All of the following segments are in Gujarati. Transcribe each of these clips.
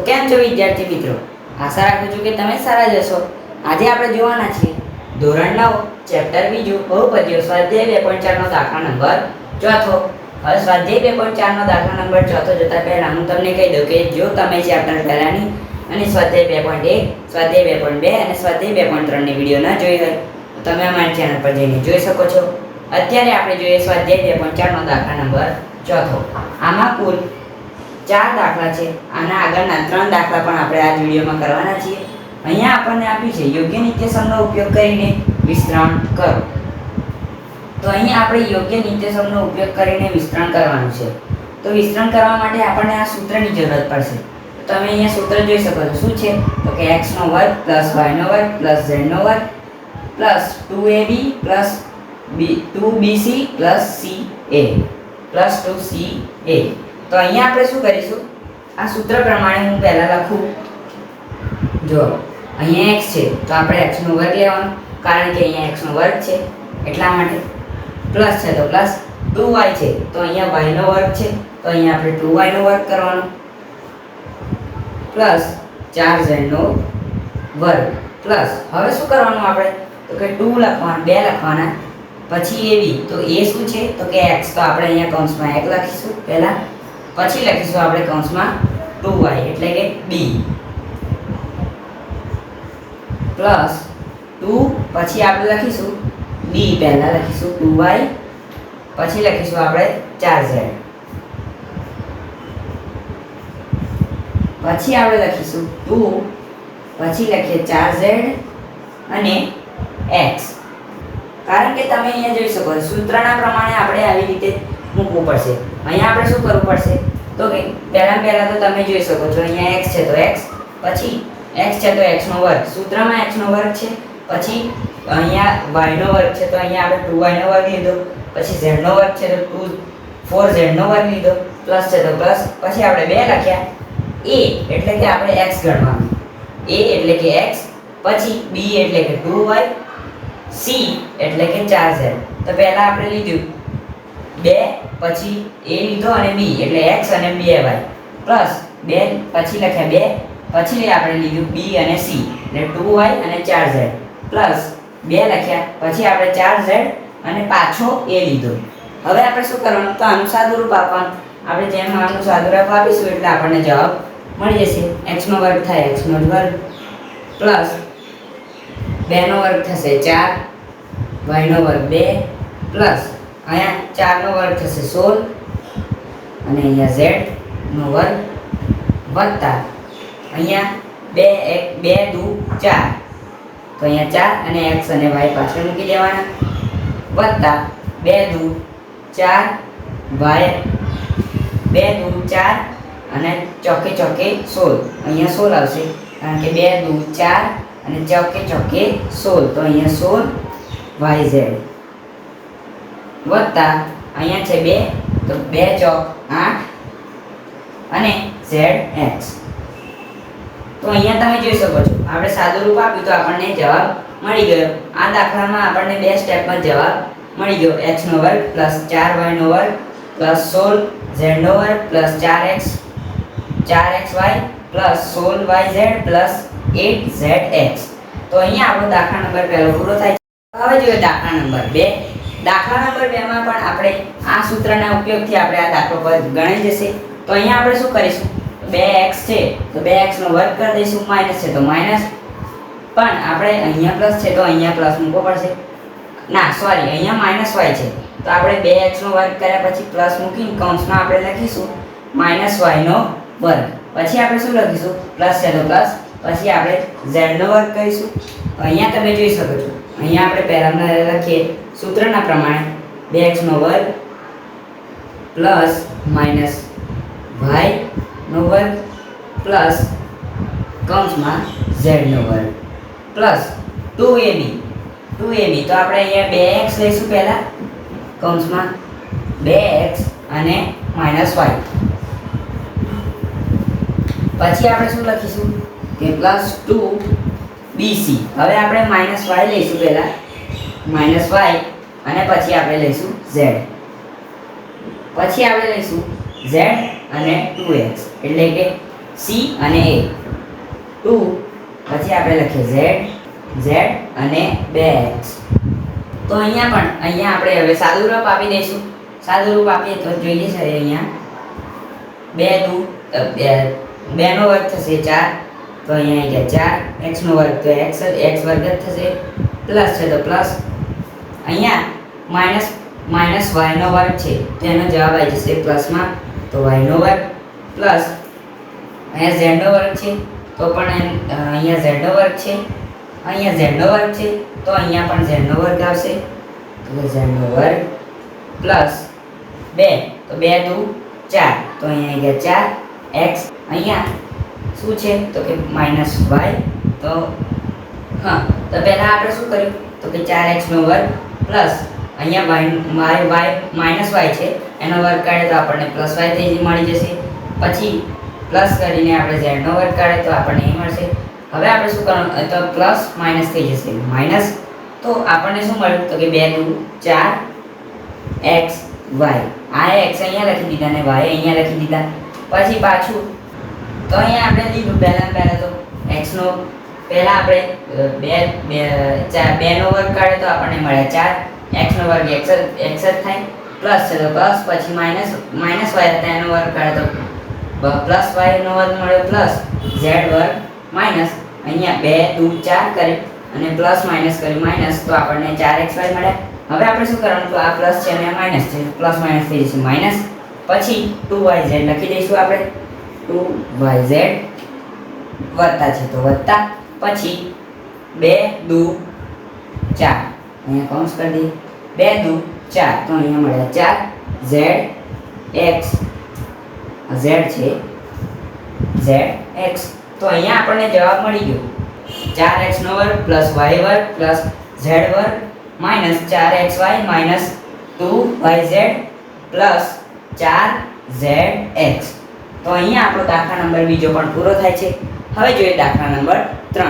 કેમ છો વિદ્યાર્થી મિત્રો? આશા રાખું છું કે તમે સારા જ હશો. આજે આપણે જોવાના છીએ ધોરણ 9 ચેપ્ટર 2 બહુપદીઓ સ્વાધ્યાય 2.4 નો દાખલા નંબર ચોથો. હવે સ્વાધ્યાય 2.4 નો દાખલા નંબર ચોથો જોતા પહેલા હું તમને કહી દઉં કે જો તમે ચેપ્ટર પહેલાની અને સ્વાધ્યાય 2.1, સ્વાધ્યાય 2.2 અને સ્વાધ્યાય 2.3 ની વિડીયો ન જોઈ હોય તો તમે અમારી ચેનલ પર જઈને જોઈ શકો છો. અત્યારે આપણે જોઈએ સ્વાધ્યાય 2.4 નો દાખલા નંબર ચોથો. આમાં કુલ 4 દાખલા છે. આના આગળના 3 દાખલા પણ આપણે આ વિડીયોમાં કરવાના છીએ. અહીંયા આપણને આપ્યું છે યોગ્ય નિત્યસમનો ઉપયોગ કરીને વિસ્તરણ કરો. તો અહીંયા આપણે યોગ્ય નિત્યસમનો ઉપયોગ કરીને વિસ્તરણ કરવાનું છે. તો વિસ્તરણ કરવા માટે આપણને આ સૂત્રની જરૂરત પડશે. તો તમે અહીંયા સૂત્ર જોઈ શકો છો. શું છે? તો કે x² + y² + z² + 2ab + 2bc + ca + 2ca. તો અહીંયા આપણે શું કરીશું? આ સૂત્ર પ્રમાણે હું પહેલા લખું. જો અહીંયા x છે તો આપણે x² લેવાનો, કારણ કે અહીંયા x² છે એટલા માટે. પ્લસ છે તો પ્લસ 2y છે તો અહીંયા y² છે તો અહીંયા આપણે 2y² કરવાનો, પ્લસ 4z² પ્લસ હવે શું કરવાનું આપણે? તો કે 2 લખવાનું, 2 લખવાના, પછી ab. તો a શું છે? તો કે x. તો આપણે અહીંયા કૌંસમાં 1 લખીશું પહેલા, પછી લખીશું આપણે કૌંસમાં 2y એટલે કે b પ્લસ 2, પછી આપણે લખીશું b, પહેલા લખીશું 2y, પછી લખીશું આપણે 4z, પછી આપણે લખીશું 2, પછી લખીએ 4z અને x. કારણ કે તમે અહીંયા જોઈ શકો છો સૂત્રના પ્રમાણે આપણે આવી રીતે મૂકવું પડશે. અહીંયા આપણે શું કરવું પડશે? તો કે પહેલા તો તમે જોઈ શકો છો અહીંયા x છે તો x, પછી x છે તો x², સૂત્રમાં x² છે, પછી અહીંયા y² છે તો અહીંયા આપણે 2y² લીધો, પછી z² છે તો 4z² લીધો, પ્લસ છે તો પ્લસ, પછી આપણે 2 લખ્યા. a એટલે કે આપણે x ગણવાનું, a એટલે કે x, પછી b એટલે કે 2y, c એટલે કે 4z. તો પહેલા આપણે લીધું 2, પછી a લીધો અને b એટલે x અને 2y, પ્લસ 2, પછી લખ્યા 2, પછી આપણે લીધું b અને c એટલે 2y અને 4z, પ્લસ 2 લખ્યા, પછી આપણે 4z અને પાછો a લીધો. હવે આપણે શું કરવાનું? તો આનું સાદુરૂપ આપવાનું. આપણે જેમ આનું સાદુરૂપ આપીશું એટલે આપણને જવાબ મળી જશે. x² થાય x² પ્લસ 2² થશે 4, y² 2, પ્લસ અહીંયા 4² થશે 16 અને અહીંયા z² વત્તા અહીંયા 2 2 4, તો અહીંયા 4 અને x અને y પાછળ મૂકી દેવાના, વત્તા 2 4 y 2 4 અને ચોકે 16, અહીંયા 16 આવશે કારણ કે 2 4 અને ચોકે 16, તો અહીંયા 16 yz વત્તા અહીંયા છે 2 તો 2 ચોક 8 અને zx. તો અહીંયા તમે જોઈ શકો છો આપણે સાદું રૂપ આપ્યું તો આપણને જવાબ મળી ગયો. આ દાખલામાં આપણને 2 સ્ટેપમાં જવાબ મળી ગયો. x² + 4y² + 16z² + 4xy + 16yz + 8zx. તો અહીંયા આપણો દાખલા નંબર 1 પૂરો થાય છે. હવે જોઈએ દાખલા નંબર 2. દાખલા નંબર 2 માં પણ આપણે આ સૂત્રના ઉપયોગથી આપણે આ દાખલો પર ગણાઈ જશે. તો અહીંયા આપણે શું કરીશું? 2x છે તો 2x² કરી દઈશું, માઈનસ છે તો માઈનસ, પણ આપણે અહીંયા પ્લસ છે તો અહીંયા પ્લસ મૂકવો પડશે. ના સોરી, અહીંયા માઈનસ y છે તો આપણે 2x² કર્યા પછી પ્લસ મૂકીને કૌંસમાં આપણે લખીશું -y². પછી આપણે શું લખીશું? પ્લસ છે તો પ્લસ, પછી આપણે z² કરીશું. અહીંયા તમે જોઈ શકો છો અહીંયા આપણે પહેલા લખીએ સૂત્રના પ્રમાણે 2x² plus minus y² plus કૌંસમાં z² પ્લસ 2ab. તો આપણે અહીંયા 2x લઈશું પહેલા કૌંસમાં 2x અને -y, પછી આપણે શું લખીશું કે પ્લસ 2bc. હવે આપણે -y લઈશું પહેલા, -y અને પછી આપણે લઈશું z, પછી આપણે લઈશું z અને 2x એટલે કે સી અને એ 2 પછી આપણે લખીએ z અને 2x. તો અહીંયા આપણે હવે સાદું રૂપ આપી દઈશું. સાદું રૂપ આપીએ તો જોઈએ છે અહીંયા 2 નો વર્ગ થશે 4, તો અહીંયા 4 x નો વર્ગ તો x વર્ગ જ થશે, પ્લસ છે તો પ્લસ અહીંયા માઈનસ y નો વર્ગ છે તો એનો જવાબ આવી જશે પ્લસમાં, તો y નો વર્ગ પ્લસ અહીંયા z નો વર્ગ છે તો પણ અહીંયા z નો વર્ગ છે, અહીંયા z નો વર્ગ છે તો અહીંયા પણ z નો વર્ગ આવશે, તો z નો વર્ગ પ્લસ 2 તો 2 દુ 4 તો અહીંયા 4x અહીંયા શું છે તો કે માઈનસ y, તો હા તો પહેલા આપણે શું કર્યું તો કે 4x નો વર્ગ પ્લસ અહીંયા y માઈનસ y છે એનો વર્ગ કાઢે તો આપણને પ્લસ y મળી જશે, પછી પ્લસ કરીને આપણે z નો વર્ગ કાઢે તો આપણને એ મળશે. હવે આપણે શું કરવાનું તો પ્લસ માઈનસ થઈ જશે, માઈનસ તો આપણને શું મળ્યું તો કે 2 દુ 4x y, આ x અહીંયા લખી દીધા અને y અહીંયા લખી દીધા, પછી પાછું તો અહીંયા આપણે લીધું પહેલા તો x નો પહેલા આપણે 2 નો વર્ગ કાઢે તો આપણને મળ્યા 4, x નો વર્ગ x જ થાય, પ્લસ છે તો પ્લસ, પછી માઈનસ y હતા એનો વર્ગ કાઢે તો પ્લસ y નો વર્ગ મળ્યો, પ્લસ z વર્ગ માઈનસ અહીંયા 2 દુ 4 કરી અને પ્લસ માઈનસ કરી માઈનસ, તો આપણને 4xy મળ્યા. હવે આપણે શું કરવાનું તો આ પ્લસ છે અને આ માઈનસ છે, પ્લસ માઈનસ થઈ જશે માઈનસ, પછી 2yz લખી દઈશું આપણે, 2yz વત્તા છે તો વત્તા, પછી 2 દુ 4 અહીંયા કૌંસ કરી દઈએ, 2 દુ 4 તો અહીંયા મળ્યા 4 zx z છે zx, તો અહીંયા આપણને જવાબ મળી ગયો 4x નો વર્ગ પ્લસ y વર્ગ પ્લસ z વર્ગ minus 4xy minus 2yz plus 4zx. તો અહીંયા આપણો દાખલા નંબર બીજો પણ પૂરો થાય છે. હવે જોઈએ દાખલા નંબર 3.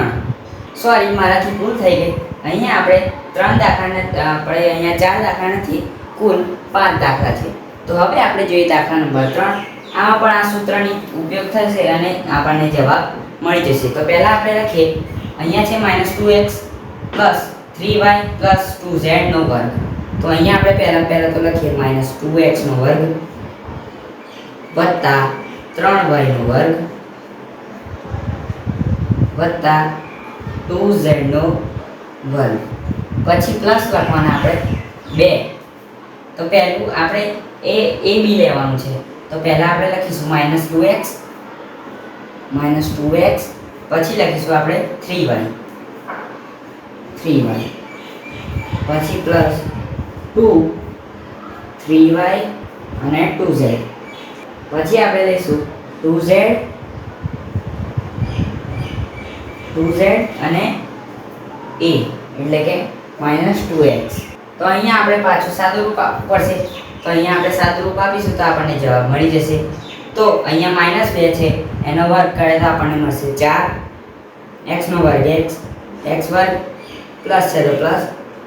સોરી મારાથી ભૂલ થઈ ગઈ, અહીંયા આપણે 3 દાખલાને આપણે અહીંયા 4 દાખલા નથી, કુલ 5 દાખલા છે. તો હવે આપણે જોઈએ દાખલા નંબર 3. આમાં પણ આ સૂત્રની ઉપયોગ થશે અને આપણને જવાબ મળી જશે. તો પહેલા આપણે લખીએ અહીંયા છે -2x 3y 2z નો વર્ગ, તો અહીંયા આપણે પહેલા તો લખીએ -2x નો વર્ગ વત્તા 3y નો વર્ગ વત્તા 2z નો વર્ગ, પછી પ્લસ લખવાના આપણે 2. તો પહેલું આપણે a b લેવાનું છે, તો પહેલા આપણે લખીશું -2x પછી લખીશું આપણે 3y પછી પ્લસ 2 3y અને 2z, પછી આપણે લઈશું 2z અને a એટલે કે -2x. તો અહીંયા આપણે પાછું સાદું રૂપ આપવું પડશે, તો અહીંયા આપણે સાદું રૂપ આપીશું તો આપણને જવાબ મળી જશે. તો અહીંયા -2 છે એનો વર્ગ કરે તો આપણને મળશે 4, x નો વર્ગ x વર્ગ પ્લસ છે તો પ્લસ,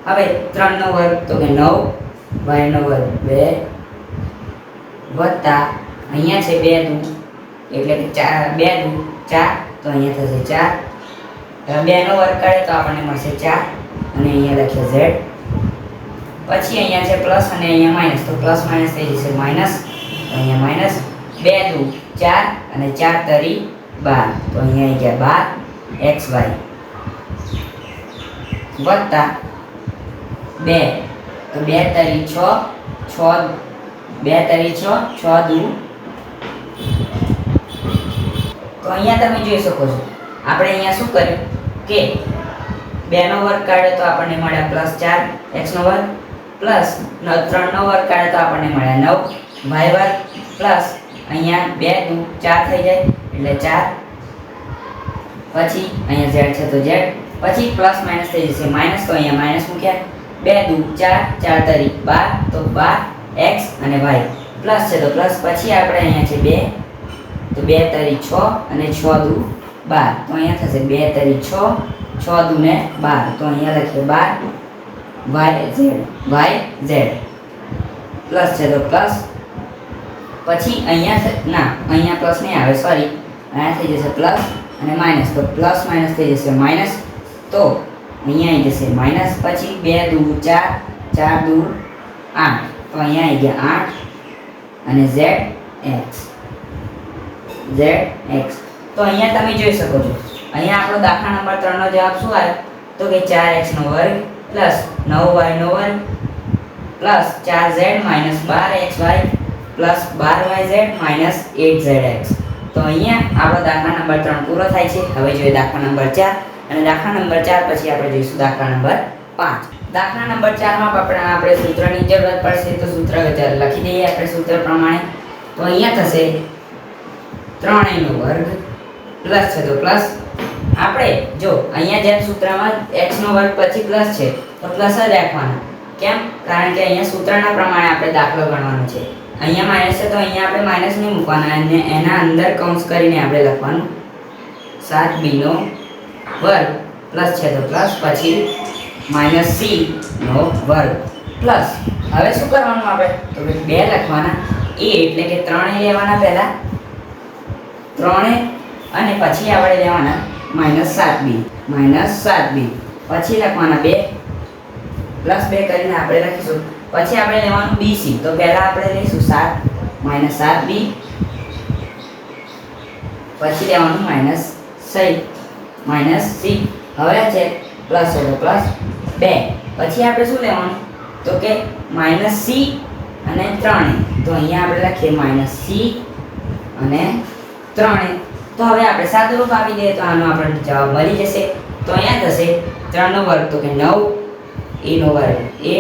હવે 3 નો વર્ગ તો કે 9, y નો વર્ગ 2 વત્તા અહીંયા છે 2 દુ એટલે કે 2 દુ 4, તો અહીંયા થશે 4, 2 નો વર્ગ કરે તો આપણને મળશે 4 અને અહીંયા લખીએ z, પછી અહીંયા છે પ્લસ અને અહીંયા માઈનસ, તો પ્લસ માઈનસ થઈ જશે માઈનસ, તો અહીંયા માઈનસ 2 દુ 4 અને 4 તરી 12, તો અહીંયા આવી ગયા 12xy વત્તા 2, તો 2 તરી 6 દુ, તો અહીંયા તમે જોઈ શકો છો આપણે અહીંયા શું કર્યું કે 2 નો વર્ગ કાઢે તો આપણને મળ્યા +4x નો વર્ગ પ્લસ 3 નો વર્ગ કાઢે તો આપણને મળ્યા 9y વર્ગ પ્લસ અહીંયા 2 દુ 4 થઈ જાય એટલે 4, પછી અહીંયા z છે તો z, પછી પ્લસ માઈનસ થઈ જશે માઈનસ, તો અહીંયા માઈનસ મૂક્યા 2 દુ 4, 4 તરી 12, તો 12x અને y પ્લસ છે તો પ્લસ, પછી આપણે અહીંયા છે 2, તો 2 તરી 6 અને 6 દુ 12, તો અહીંયા થશે 2 તરી 6 6 દુ ને 12, તો અહીંયા લખીએ 12 yz પ્લસ છે તો પ્લસ, પછી અહીંયા અહીંયા પ્લસ નહીં આવે સોરી, અહીંયા થઈ જશે પ્લસ અને માઇનસ, તો પ્લસ માઇનસ થઈ જશે માઇનસ, તો અહીંયા આવી જશે માઇનસ, પછી 2 દુ 4, 4 દુ 8, તો અહીંયા આવી ગયા 8 અને zx, તો અહીંયા તમે જોઈ શકો છો, અહીંયા આપણો દાખલા નંબર 3 નો જવાબ શું આવ્યો? તો કે 4x નો વર્ગ પ્લસ 9y નો વર્ગ plus 4z minus 12xy plus 12yz minus 8zx. તો અહીંયા આપણો દાખલા નંબર 3 પૂરો થાય છે. હવે જોઈએ દાખલા નંબર 4, અને દાખલા નંબર 4 પછી આપણે જોઈશું દાખલા નંબર 5. દાખલા નંબર 4 માં આપણે સૂત્રની જરૂરત પડશે, તો સૂત્ર લખી દઈએ આપણે સૂત્ર પ્રમાણે. તો અહીંયા થશે 3a નો વર્ગ પ્લસ છે તો પ્લસ, આપણે જો અહીંયા જેમ સૂત્રમાં x નો વર્ગ પછી પ્લસ છે તો પ્લસ જ રાખવાના. કેમ? કારણ કે અહીંયા સૂત્રના પ્રમાણે આપણે દાખલો ગણવાનો છે. અહીંયા માઈનસ છે તો અહીંયા આપણે માઈનસ નહીં મૂકવાના, અને એના અંદર કૌંસ કરીને આપણે લખવાનું 7b નો વર્ગ પ્લસ છે તો પ્લસ, પછી માઈનસ c નો વર્ગ પ્લસ. હવે શું કરવાનું આપણે? તો 2 લખવાના, a એટલે કે 3a લેવાના પહેલા 3a, અને પછી આપણે લેવાના -7b, પછી લખવાના 2 પ્લસ 2 કરીને આપણે લખીશું. પછી આપણે લેવાનું bc, તો પહેલા આપણે લઈશું 7 -7b, પછી લેવાનું -c. હવે છે પ્લસ છે તો પ્લસ 2, પછી આપણે શું લેવાનું? તો કે -c અને 3a, તો અહીંયા આપણે લખીએ -c અને 3a. તો હવે આપણે સાદું રૂપ આપી દઈએ તો આનો આપણને જવાબ મળી જશે. તો અહીંયા થશે 3 નો વર્ગ તો કે 9, a નો વર્ગ a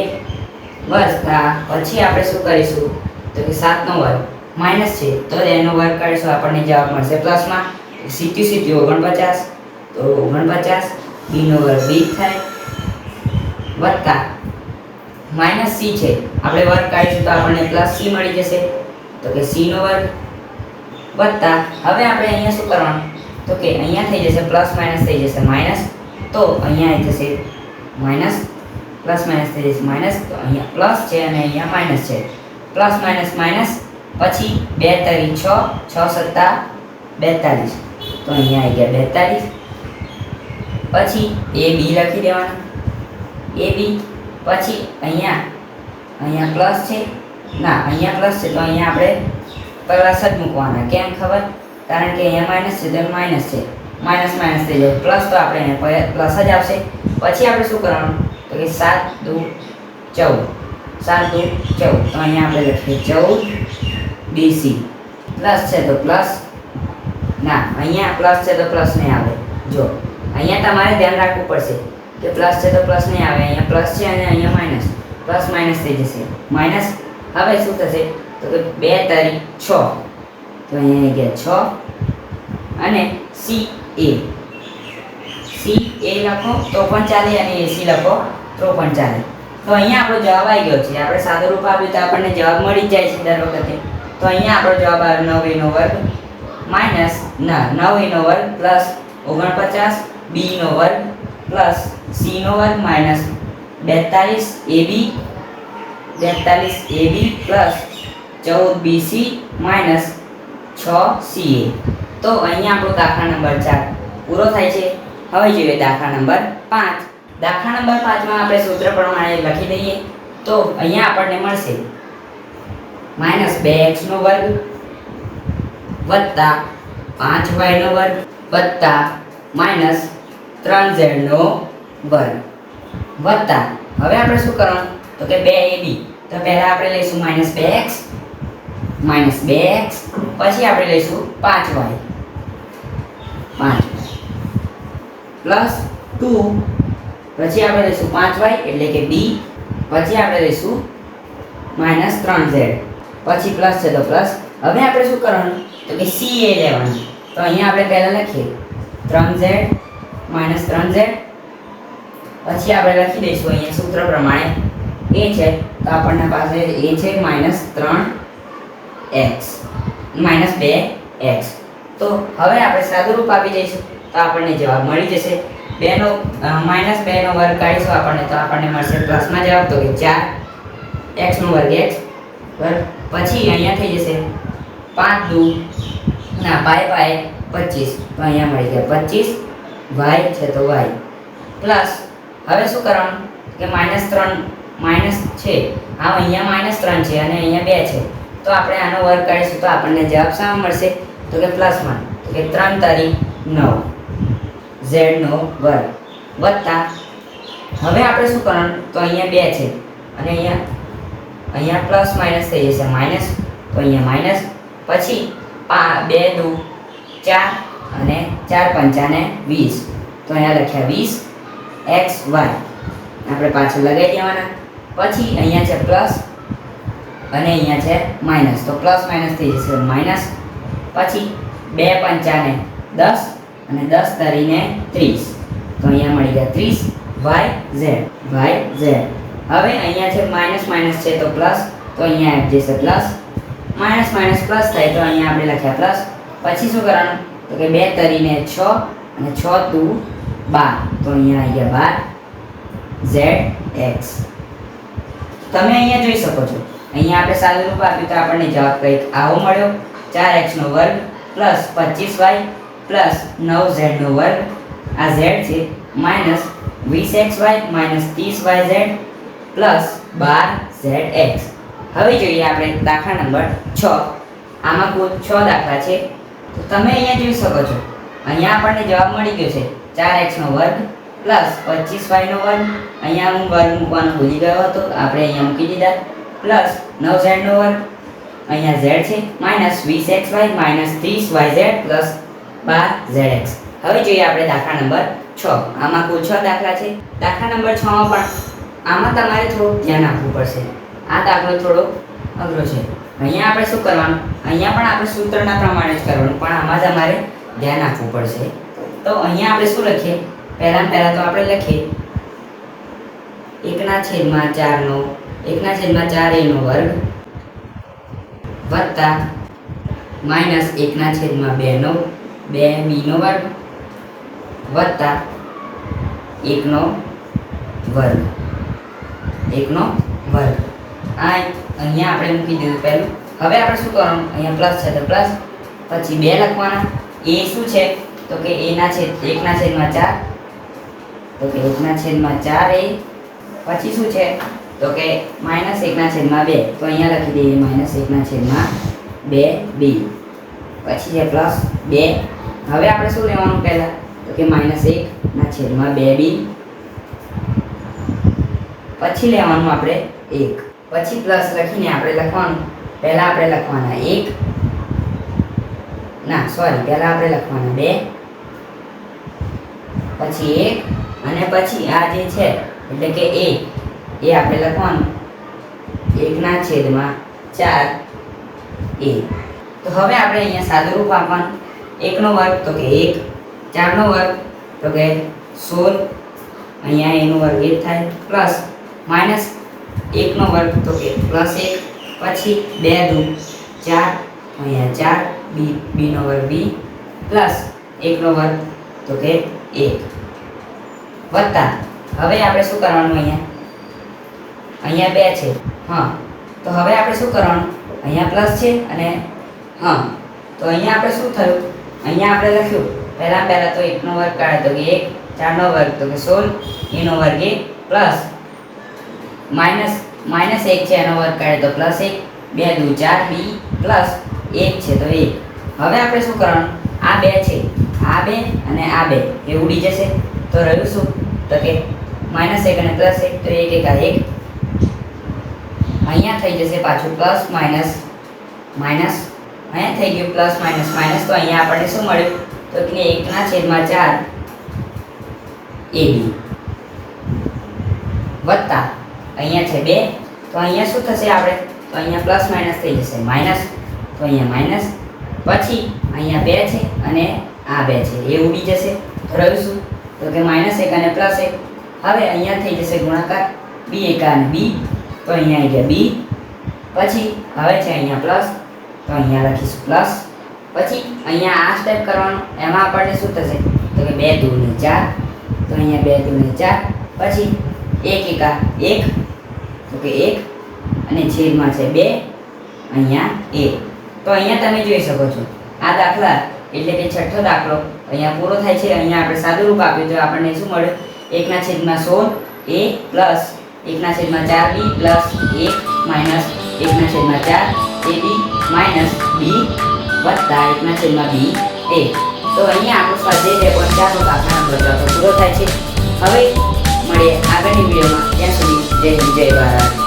વત્તા, પછી આપણે શું કરીશું? તો કે 7 નો વર્ગ માઈનસ છે તો એનો વર્ગ કરીશું, આપણને જવાબ મળશે પ્લસમાં. સીધું 49, તો 49 b નો વર્ગ b થાય, વત્તા માઈનસ c છે, આપણે વર્ગ કાઢીશું તો આપણને પ્લસ c મળી જશે, તો કે c નો વર્ગ, વત્તા હવે આપણે અહીંયા શું કરવાનું? તો કે અહીંયા થઈ જશે પ્લસ માઈનસ થઈ જશે માઈનસ, તો અહીંયા આવી જશે માઈનસ, પ્લસ માઈનસ થઈ જશે માઈનસ, તો અહીંયા પ્લસ છે અને અહીંયા માઈનસ છે, પ્લસ માઈનસ માઈનસ, પછી 2 તરી 6, 6 સત્તા 42, તો અહીંયા આવી ગયા 42, પછી ab લખી દેવાના ab, પછી અહીંયા પ્લસ છે, ના અહીંયા પ્લસ છે તો અહીંયા આપણે પ્લસ જ મૂકવાના. કેમ ખબર? કારણ કે અહીંયા માઈનસ છે તો માઈનસ છે, માઈનસ થઈ જાય પ્લસ, તો આપણે અહીંયા પ્લસ જ આવશે. પછી આપણે શું કરવાનું? તો કે 7 દુ 14, તો અહીંયા આપણે લખીએ 14 bc, પ્લસ છે તો પ્લસ, ના અહીંયા પ્લસ છે તો પ્લસ નહીં આવે. જો અહીંયા તમારે ધ્યાન રાખવું પડશે કે પ્લસ છે તો પ્લસ નહીં આવે, અહીંયા પ્લસ છે અને અહીંયા માઈનસ, પ્લસ માઈનસ થઈ જશે માઈનસ. હવે શું થશે? તો કે 2 તરી 6, તો અહીંયા ગયા 6, અને ca લખો તો પણ ચાલે, અને ac લખો તો પણ ચાલે. તો અહીંયા આપણો જવાબ આવી ગયો છે. આપણે સાદું રૂપ આપ્યું તો આપણને જવાબ મળી જ જાય છે દર વખતે. તો અહીંયા આપણો જવાબ આવ્યો 9a નો વર્ગ માઈનસ 9a નો વર્ગ પ્લસ 49 b નો વર્ગ પ્લસ c નો વર્ગ minus 42ab plus 14bc minus 6ca. તો અહીંયા આપણો દાખલા નંબર 4 પૂરો થાય છે. હવે જોઈએ દાખલા નંબર 5. દાખલા નંબર 5 માં આપણે સૂત્ર પ્રમાણે લખી દઈએ તો અહીંયા આપણને મળશે -2x નો વર્ગ વત્તા 5y નો વર્ગ વત્તા -3z નો વર્ગ વત્તા, હવે આપણે શું કરવાનું? તો કે 2ab, તો પહેલા આપણે લઈશું -2x, પછી આપણે લઈશું 5y પ્લસ 2, પછી આપણે લઈશું 5y એટલે કે b, પછી આપણે લઈશું -3z, પછી પ્લસ છે તો પ્લસ. હવે આપણે શું કરવાનું? તો કે ca લેવાનું, તો અહીંયા આપણે પહેલા લખીએ 3z -3z, પછી આપણે લખી દઈશું અહીંયા સૂત્ર પ્રમાણે a છે તો આપણને પાસે a છે -2x. તો હવે આપણે સાદું રૂપ આપી દઈશું તો આપણને જવાબ મળી જશે. 2 નો વર્ગ કાઢીશું આપણને, તો આપણને મળશે પ્લસમાં જવાબ, તો કે 4x નો વર્ગ x વર્ગ, પછી અહીંયા થઈ જશે 5 દુ 5 25, તો અહીંયા મળી ગયા 25 y છે તો y પ્લસ હવે શું કરવાનું કે -3 માઈનસ છે આ અહીંયા -3 છે અને અહીંયા 2 છે તો આપણે આનો વર્ગ કરીશું તો આપણને જવાબ શું મળશે તો કે પ્લસમાં તો કે 3 તારી 9 z નો વર્ગ વત્તા હવે આપણે શું કરવાનું તો અહીંયા 2 છે અને અહીંયા પ્લસ માઈનસ થઈ જશે માઈનસ તો અહીંયા માઈનસ પછી 2 દુ 4 અને 4 પંચાને 20 તો અહીંયા લખ્યા 20 x y આપણે પાછળ લગાવી દેવાના પછી અહીંયા છે પ્લસ અને અહીંયા છે માઈનસ તો પ્લસ માઈનસ થઈ જશે માઈનસ પછી 2 પંચાને 10 અને 10 તરીને 30 તો અહીંયા મળી ગયા 30 yz હવે અહીંયા છે માઈનસ માઈનસ છે તો પ્લસ તો અહીંયા આવી જશે પ્લસ માઈનસ માઈનસ પ્લસ થાય તો અહીંયા આપણે લખ્યા પ્લસ પછી શું કરવાનું તો કે 2 તરીને 6 અને 6 દુ 12 તો અહીંયા આવી ગયા 12 zx તમે અહીંયા જોઈ શકો છો અહીંયા આપણે સાદું રૂપ આપ્યું તો આપણને જવાબ કંઈક આવો મળ્યો 4x નો વર્ગ પ્લસ 25y પ્લસ 9z નો વર્ગ આ z છે minus 20xy minus 30yz plus 12zx હવે જોઈએ આપણે દાખલા નંબર 6 આમાં કુલ 6 દાખલા છે તો તમે અહીંયા જોઈ શકો છો અહીંયા આપણને જવાબ મળી ગયો છે 4x નો વર્ગ પ્લસ 25y નો વર્ગ અહીંયા હું વર્ગ મૂકવાનું ભૂલી ગયો હતો આપણે અહીંયા મૂકી દીધા પ્લસ 9z નો વર્ગ અહીંયા z છે minus 20xy minus 30yz plus 12zx હવે જોઈએ આપણે દાખલા નંબર 6 આમાં કુલ 6 દાખલા છે દાખલા નંબર 6 માં પણ આમાં તમારે થોડું ધ્યાન આપવું પડશે આ દાખલો થોડો અઘરો છે અહીંયા આપણે શું કરવાનું અહીંયા પણ આપણે સૂત્રના પ્રમાણે જ કરવાનું પણ આમાં તમારે ધ્યાન આપવું પડશે તો અહીંયા આપણે શું લખીએ પહેલા તો આપણે લખીએ 1/4 નો 1/4a નો વર્ગ વત્તા માઈનસ 1/2 નો 2b નો વર્ગ વત્તા 1 નો વર્ગ 1 નો વર્ગ આ અહીંયા આપણે મૂકી દીધું પહેલું હવે આપણે શું કરવાનું અહીંયા પ્લસ છે તો પ્લસ પછી 2 લખવાના a શું છે તો કે a ના છેદ 1/4 તો કે 1/4a પછી શું છે તો કે -1/2 તો અહીંયા લખી દઈએ -1/2b પછી છે પ્લસ 2 હવે આપણે શું લેવાનું પહેલા તો કે -1/2b પછી લેવાનું આપણે 1 પછી પ્લસ લખીને આપણે લખવાનું પહેલા આપણે લખવાના 1 ના સોરી પહેલા આપણે લખવાના 2 પછી 1 અને પછી આ જે છે એટલે કે a એ આપણે લખવાનું 1/4a તો હવે આપણે અહીંયા સાદું રૂપ આપવાનું 1 નો વર્ગ તો કે 1 4 નો વર્ગ તો કે 16 અહીંયા a નો વર્ગ 1 થાય પ્લસ માઈનસ 1 નો વર્ગ તો કે પ્લસ 1 પછી 2 દુ 4 અહીંયા 4 b નો વર્ગ b પ્લસ 1 નો વર્ગ તો કે 1 વત્તા હવે આપણે શું કરવાનું અહીંયા 2 છે હા તો હવે આપણે શું કરવાનું અહીંયા પ્લસ છે અને હા તો અહીંયા આપણે શું થયું અહીંયા આપણે લખ્યું પહેલા તો 1 નો વર્ગ કાઢે તો કે 1 4 નો વર્ગ તો કે 16 a નો વર્ગ 1 પ્લસ માઈનસ 1 છે એનો વર્ગ કાઢે તો પ્લસ 1 2 દુ 4 b પ્લસ 1 છે તો 1 હવે આપણે શું કરવાનું આ 2 છે આ 2 અને આ 2 એ ઉડી જશે તો રહ્યું શું તો કે -1 અને +1 તો 1 1 1 અહીંયા થઈ જશે પાછું પ્લસ માઈનસ અહીંયા થઈ ગયું પ્લસ માઈનસ તો અહીંયા આપણને શું મળ્યું તો કે 1/4 ab વત્તા અહીંયા છે 2 તો અહીંયા શું થશે આપણે તો અહીંયા પ્લસ માઈનસ થઈ જશે માઈનસ તો અહીંયા માઈનસ પછી અહીંયા 2 છે અને આ 2 છે એ ઉડી જશે તો રહ્યું શું તો કે -1 અને +1 હવે અહીંયા થઈ જશે ગુણાકાર b એકા અને b તો અહીંયા આવી ગયા b પછી હવે છે અહીંયા પ્લસ તો અહીંયા લખીશું પ્લસ પછી અહીંયા આ સ્ટેપ કરવાનું એમાં આપણને શું થશે તો કે 2 દુ 4 તો અહીંયા 2 દુ 4 પછી 1 એકા 1 તો કે 1 અને છેદમાં છે 2 અહીંયા 1 તો અહીંયા તમે જોઈ શકો છો આ દાખલા એટલે કે છઠ્ઠો દાખલો અહીંયા પૂરો થાય છે. અહીંયા આપણે સાદું રૂપ આપ્યું તો આપણને શું મળ્યું? 1/16 a plus 1/4b plus 1 minus 1/4 ab minus b વત્તા 1/b a. તો અહીંયા આપણો સ્વાધ્યાય 2.4 નો દાખલા નંબર 4 પૂરો થાય છે. હવે મળીએ આગળની વિડીયોમાં. ત્યાં સુધી જય હિન્દ જય ભારત.